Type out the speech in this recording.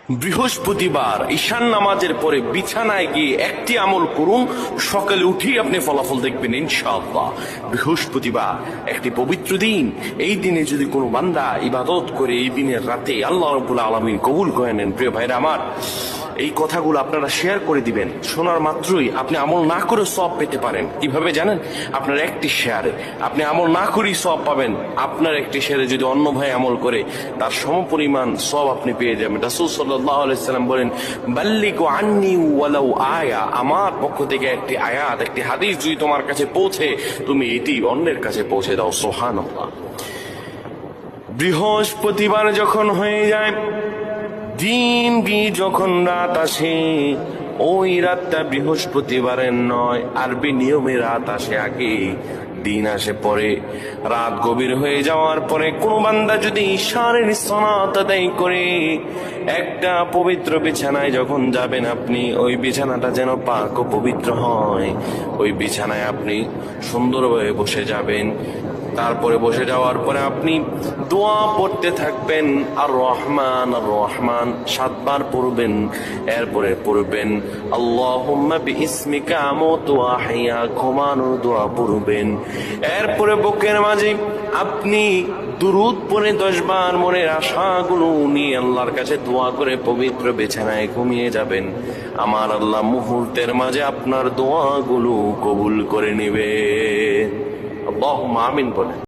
বৃহস্পতিবার ঈশান নামাজের পরে বিছানায় গিয়ে একটি আমল করুন, সকালে উঠেই আপনি ফলাফল দেখবেন ইনশাআল্লাহ। বৃহস্পতিবার একটি পবিত্র দিন। এই দিনে যদি কোনো বান্দা ইবাদত করে এই দিনের রাতে আল্লাহ রাব্বুল আলামিন কবুল করে নেন। প্রিয় ভাইরা আমার, এই কথাগুলো আপনারা শেয়ার করে দিবেন। শোনার মাত্রই আপনি আমল না করে সওয়াব পেতে পারেন। কিভাবে জানেন? আপনার একটি শেয়ারে আপনি আমল না করেই সওয়াব পাবেন। আপনার একটি শেয়ারে যদি অন্য ভাই আমল করে তার সমপরিমাণ সওয়াব আপনি পেয়ে যাবেন। রাসূল সাল্লাল্লাহু আলাইহি সাল্লাম বলেন, বাল্লিগু আন্নি ওয়ালাউ আয়া, আমার পক্ষ থেকে একটি আয়াত, একটি হাদিস যদি তোমার কাছে পৌঁছে, তুমি এটি অন্যের কাছে পৌঁছে দাও। সুবহানাল্লাহ। বৃহস্পতিবার যখন হয়ে যায়, দিন গিয়ে যখন রাত আসে, ওই রাতটা বৃহস্পতিবারের নয়, আরবি নিয়মে রাত আসে আগে, দিন আসে পরে। রাত গভীর হয়ে যাওয়ার পরে কোন বান্দা যদি ঈশানের সালাত আদায় করে, একটা পবিত্র বিছানায় যখন যাবেন আপনি, ওই বিছানাটা যেন পাক ও পবিত্র হয়। ওই বিছানায় আপনি সুন্দরভাবে বসে যাবেন। তারপরে বসে যাওয়ার পরে আপনি দোয়া পড়তে থাকবেন, আর রহমান আর রহমান 7 বার পড়বেন। এরপরে পড়বেন আল্লাহুম্মা বিইসমিকা আমুতু ওয়া আহইয়া, ঘুমানোর দোয়া পড়বেন। এরপরে বুকের মাঝে আপনি দুরূদ পড়ে 10 বার মনের আশাগুলো নিয়ে আল্লাহর কাছে দোয়া করে পবিত্র বিছানায় ঘুমিয়ে যাবেন। আমার আল্লাহ মুহূর্তের মাঝে আপনার দোয়াগুলো কবুল করে নেবে। আল্লাহুম্মা আমিন বলেন।